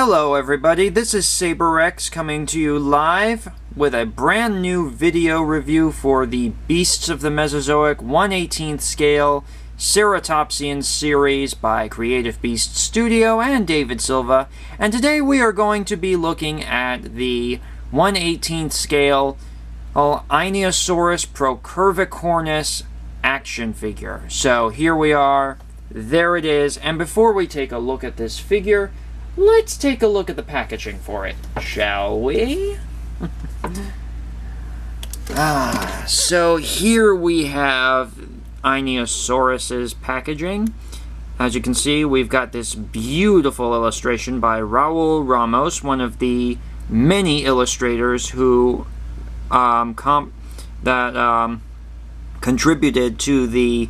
Hello everybody, this is SaberX coming to you live with a brand new video review for the Beasts of the Mesozoic 1/18th scale Ceratopsians Series by Creative Beast Studio and David Silva. And today we are going to be looking at the 1/18th scale Einiosaurus procurvicornis action figure. So here we are, there it is, and before we take a look at this figure, let's take a look at the packaging for it, shall we? So here we have Einiosaurus's packaging. As you can see, we've got this beautiful illustration by Raul Ramos, one of the many illustrators who contributed to the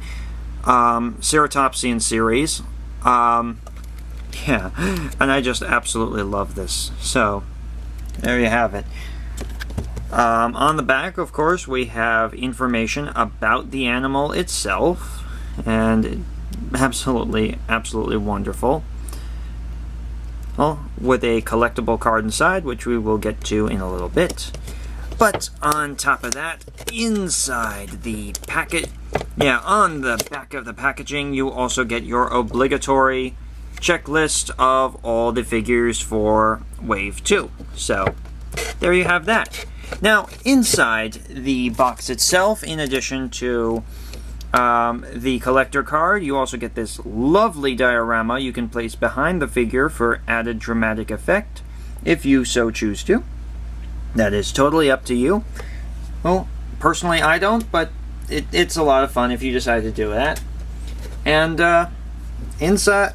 Ceratopsians Series. Yeah, and I just absolutely love this. So, there you have it. On the back, of course, we have information about the animal itself, and absolutely wonderful. Well, with a collectible card inside, which we will get to in a little bit. But on top of that, inside the packet, on the back of the packaging, you also get your obligatory checklist of all the figures for Wave 2. So, there you have that. Now, inside the box itself, in addition to the collector card, you also get this lovely diorama you can place behind the figure for added dramatic effect, if you so choose to. That is totally up to you. Well, personally I don't, but it's a lot of fun if you decide to do that. And inside,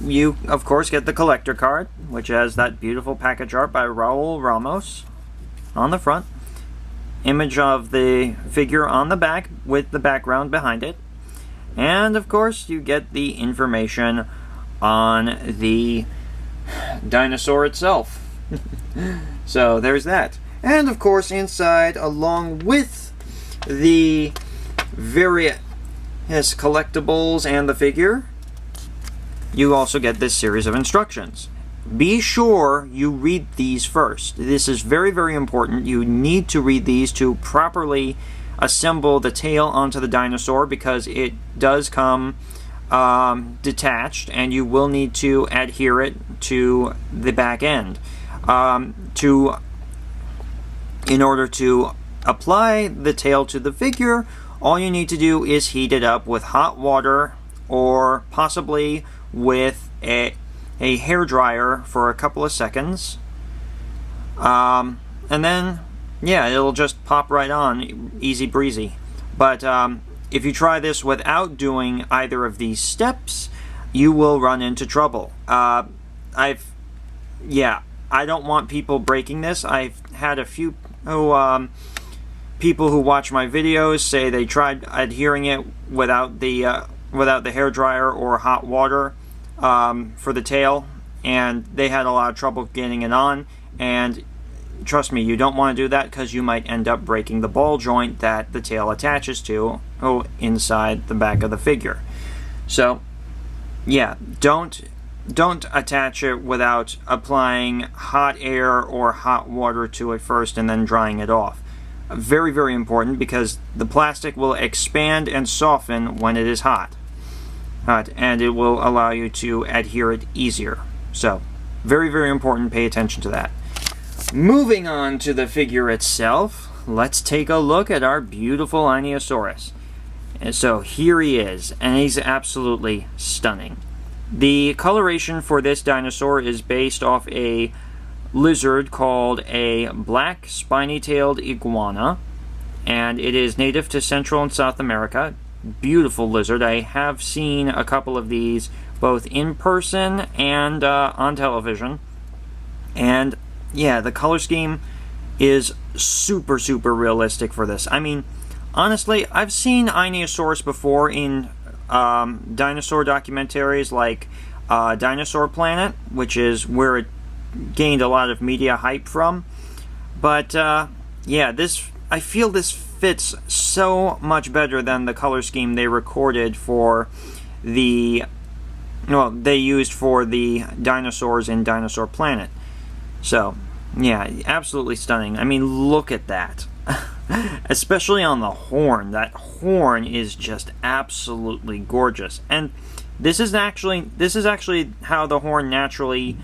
you, of course, get the collector card, which has that beautiful package art by Raul Ramos on the front. Image of the figure on the back with the background behind it. And, of course, you get the information on the dinosaur itself. So, there's that. And, of course, inside, along with the various collectibles and the figure, you also get this series of instructions. Be sure you read these first. This is very important. You need to read these to properly assemble the tail onto the dinosaur, because it does come detached, and you will need to adhere it to the back end. In order to apply the tail to the figure, all you need to do is heat it up with hot water, or possibly with a hairdryer for a couple of seconds, and then it'll just pop right on, easy breezy. But if you try this without doing either of these steps, you will run into trouble. I don't want people breaking this. I've had a few people who watch my videos say they tried adhering it without the hairdryer or hot water for the tail, and they had a lot of trouble getting it on. And trust me, you don't want to do that, because you might end up breaking the ball joint that the tail attaches to inside the back of the figure. So don't attach it without applying hot air or hot water to it first and then drying it off. Very important, because the plastic will expand and soften when it is hot. And it will allow you to adhere it easier. So, very important, pay attention to that. Moving on to the figure itself, let's take a look at our beautiful Einiosaurus. And so here he is, and he's absolutely stunning. The coloration for this dinosaur is based off a lizard called a black spiny-tailed iguana, and it is native to Central and South America. Beautiful lizard. I have seen a couple of these both in person and on television, and the color scheme is super realistic for this. I mean, honestly, I've seen Einiosaurus before in dinosaur documentaries like Dinosaur Planet, which is where it gained a lot of media hype from. But I feel this fits so much better than the color scheme they recorded for the well, they used for the dinosaurs in Dinosaur Planet. So, yeah, absolutely stunning. I mean, look at that. Especially on the horn. That horn is just absolutely gorgeous. And this is actually how the horn naturally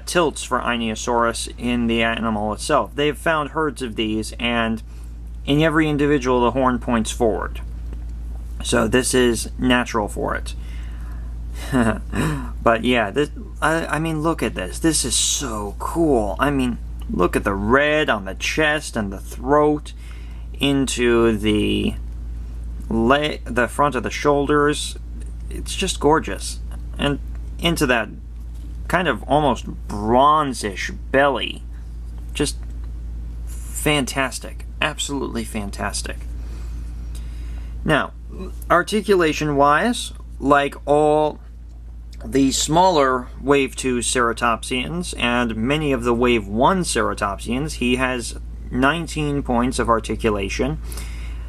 tilts for Einiosaurus in the animal itself. They've found herds of these, and in every individual the horn points forward. So this is natural for it. But yeah, I mean, look at this. This is so cool. I mean, look at the red on the chest and the throat, into the front of the shoulders. It's just gorgeous. And into that kind of almost bronzish belly. Just fantastic. Absolutely fantastic. Now, articulation-wise, like all the smaller Wave 2 Ceratopsians and many of the Wave 1 Ceratopsians, he has 19 points of articulation.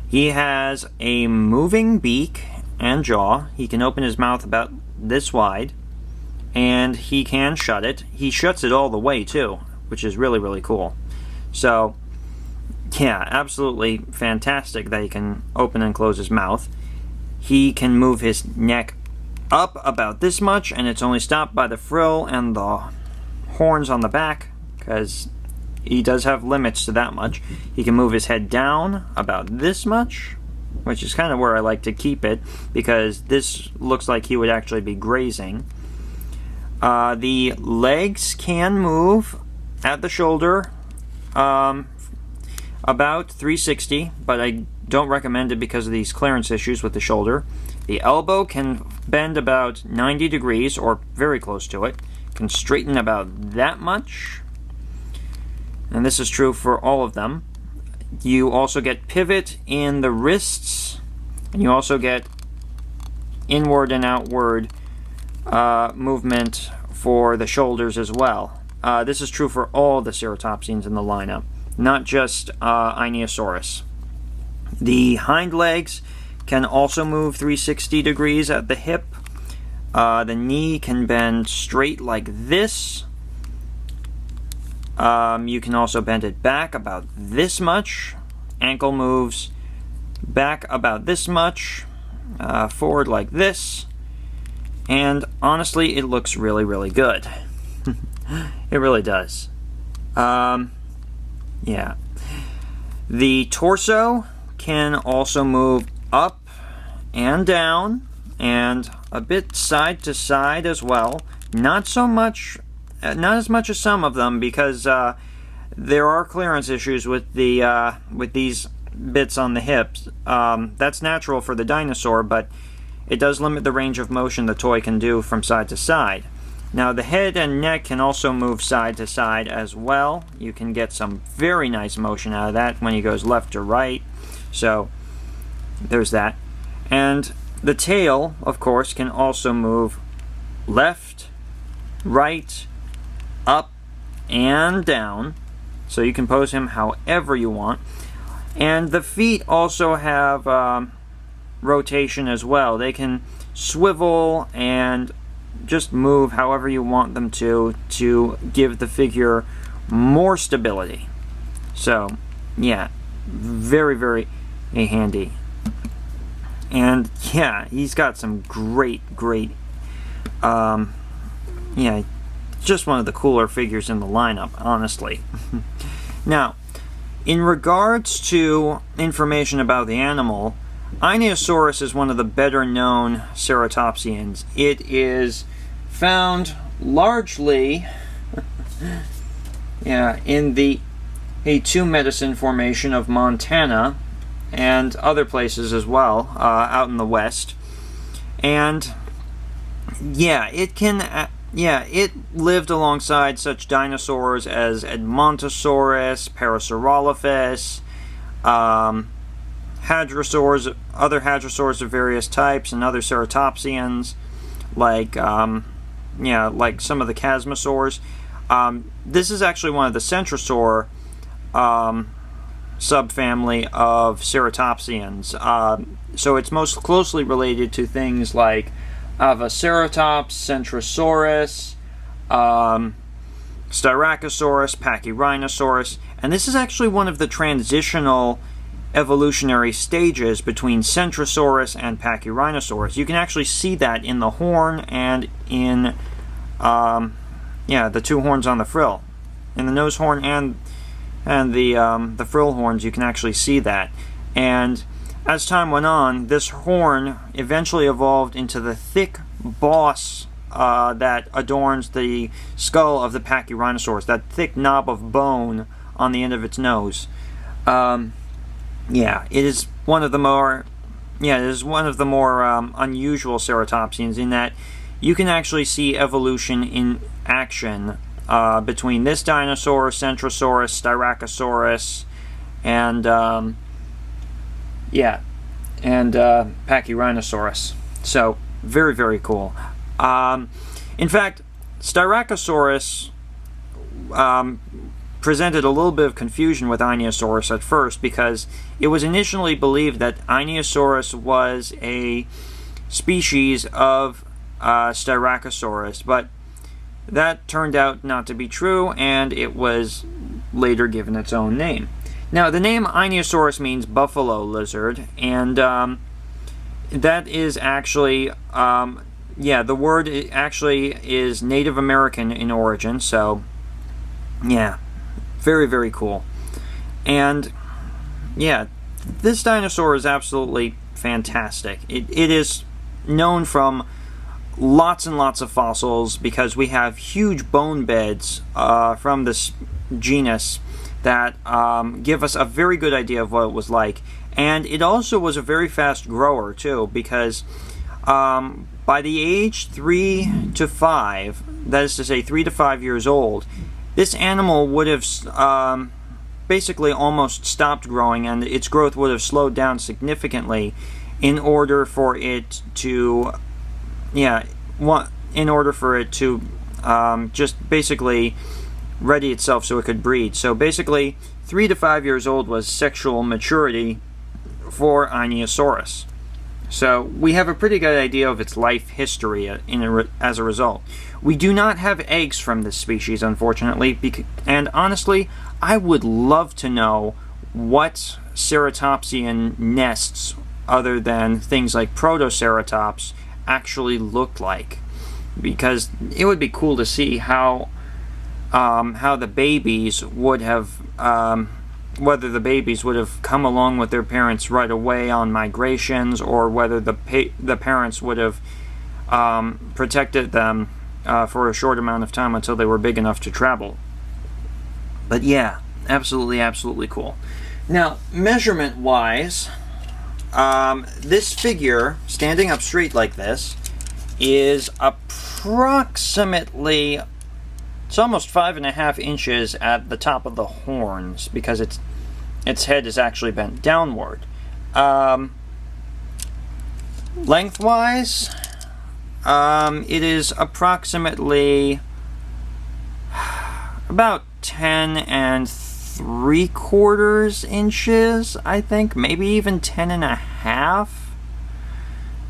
He has a moving beak and jaw. He can open his mouth about this wide, and he can shut it. He shuts it all the way, too, which is really, really cool. So, yeah, absolutely fantastic that he can open and close his mouth. He can move his neck up about this much, and it's only stopped by the frill and the horns on the back, because he does have limits to that much. He can move his head down about this much, which is kind of where I like to keep it, because this looks like he would actually be grazing. The legs can move at the shoulder about 360, but I don't recommend it because of these clearance issues with the shoulder. The elbow can bend about 90 degrees, or very close to it. Can straighten about that much. And this is true for all of them. You also get pivot in the wrists, and you also get inward and outward movement for the shoulders as well. This is true for all the Ceratopsians in the lineup, not just Einiosaurus. The hind legs can also move 360 degrees at the hip. The knee can bend straight like this. You can also bend it back about this much. Ankle moves back about this much. Forward like this. And honestly, it looks really, really good. It really does. Yeah. The torso can also move up and down, and a bit side to side as well. Not so much, not as much as some of them, because there are clearance issues with the with these bits on the hips. That's natural for the dinosaur, but it does limit the range of motion the toy can do from side to side. Now, the head and neck can also move side to side as well. You can get some very nice motion out of that when he goes left to right. So, there's that. And the tail, of course, can also move left, right, up, and down. So you can pose him however you want. And the feet also have rotation as well. They can swivel and just move however you want them to give the figure more stability. So, yeah, very, very handy. And yeah, he's got some great, yeah, just one of the cooler figures in the lineup, honestly. Now, in regards to information about the animal, Einiosaurus is one of the better known Ceratopsians. It is found largely yeah, in the A2 Medicine Formation of Montana and other places as well, out in the west. And yeah, it lived alongside such dinosaurs as Edmontosaurus, Parasaurolophus, hadrosaurs, other hadrosaurs of various types, and other ceratopsians, like like some of the chasmosaurs. This is actually one of the centrosaur subfamily of ceratopsians. So it's most closely related to things like I have a Ceratops, Centrosaurus, Styracosaurus, Pachyrhinosaurus, and this is actually one of the transitional evolutionary stages between Centrosaurus and Pachyrhinosaurus. You can actually see that in the horn and in the two horns on the frill. In the nose horn and the frill horns, you can actually see that. And as time went on, this horn eventually evolved into the thick boss that adorns the skull of the Pachyrhinosaurus, that thick knob of bone on the end of its nose. It is one of the more unusual ceratopsians in that you can actually see evolution in action between this dinosaur, Centrosaurus, Styracosaurus, and Pachyrhinosaurus. So very, very cool. In fact, Styracosaurus presented a little bit of confusion with Einiosaurus at first, because it was initially believed that Einiosaurus was a species of Styracosaurus, but that turned out not to be true, and it was later given its own name. Now, the name Einiosaurus means buffalo lizard, and that is actually, the word actually is Native American in origin, so, yeah, very, very cool. And, yeah, this dinosaur is absolutely fantastic. It is known from lots and lots of fossils because we have huge bone beds from this genus that give us a very good idea of what it was like. And it also was a very fast grower too, because by the age 3 to 5, that is to say 3 to 5 years old, this animal would have basically almost stopped growing, and its growth would have slowed down significantly in order for it to just basically ready itself so it could breed. So basically 3 to 5 years old was sexual maturity for Einiosaurus. So we have a pretty good idea of its life history as a result. We do not have eggs from this species, unfortunately, and honestly, I would love to know what ceratopsian nests, other than things like Protoceratops, actually looked like, because it would be cool to see how the babies would have, whether the babies would have come along with their parents right away on migrations, or whether the parents would have protected them for a short amount of time until they were big enough to travel. But yeah, absolutely, absolutely cool. Now, measurement-wise, this figure, standing up straight like this, is approximately, it's almost 5.5 inches at the top of the horns, because its head is actually bent downward. Lengthwise, it is approximately about 10.75 inches, I think, maybe even 10.5.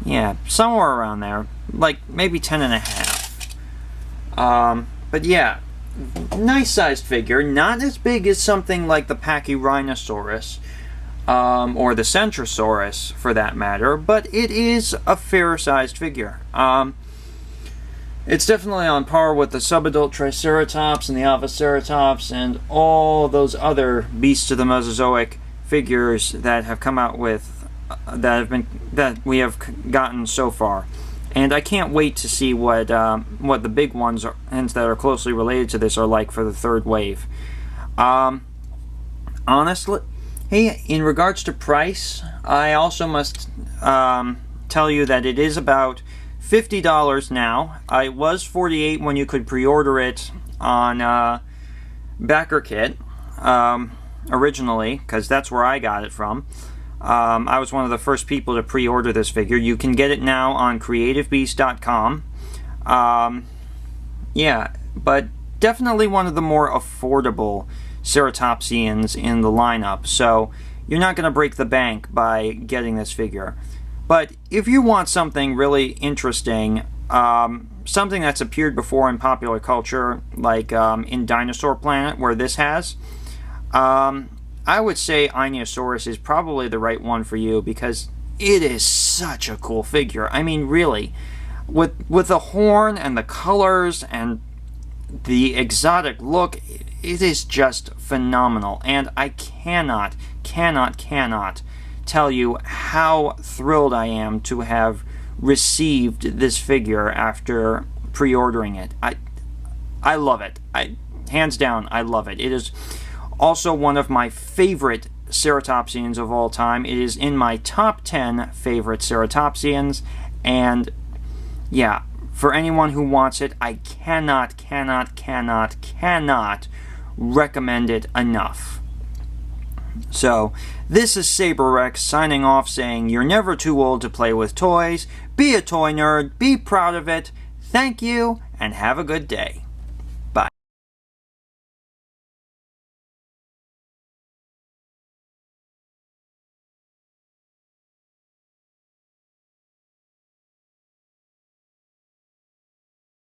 Yeah, somewhere around there, like maybe 10.5. But yeah, nice sized figure, not as big as something like the Pachyrhinosaurus, or the Centrosaurus for that matter, but it is a fair sized figure. It's definitely on par with the subadult Triceratops and the Alphaceratops and all those other beasts of the Mesozoic figures that have come out with, that we have gotten so far. And I can't wait to see what the big ones are, and that are closely related to this, are like for the third wave. Honestly, hey, in regards to price, I also must tell you that it is about $50 now. It was $48 when you could pre-order it on BackerKit originally, because that's where I got it from. I was one of the first people to pre-order this figure. You can get it now on creativebeast.com. Yeah, but definitely one of the more affordable ceratopsians in the lineup, so you're not going to break the bank by getting this figure. But if you want something really interesting, something that's appeared before in popular culture, like in Dinosaur Planet, where this has, I would say Einiosaurus is probably the right one for you, because it is such a cool figure. I mean, really, with the horn and the colors and the exotic look, it is just phenomenal. And I cannot tell you how thrilled I am to have received this figure after pre-ordering it. I love it. Hands down, I love it. It is also one of my favorite Ceratopsians of all time. It is in my top 10 favorite Ceratopsians, and yeah, for anyone who wants it, I cannot recommend it enough. So, this is SaberRex signing off, saying you're never too old to play with toys. Be a toy nerd, be proud of it. Thank you, and have a good day.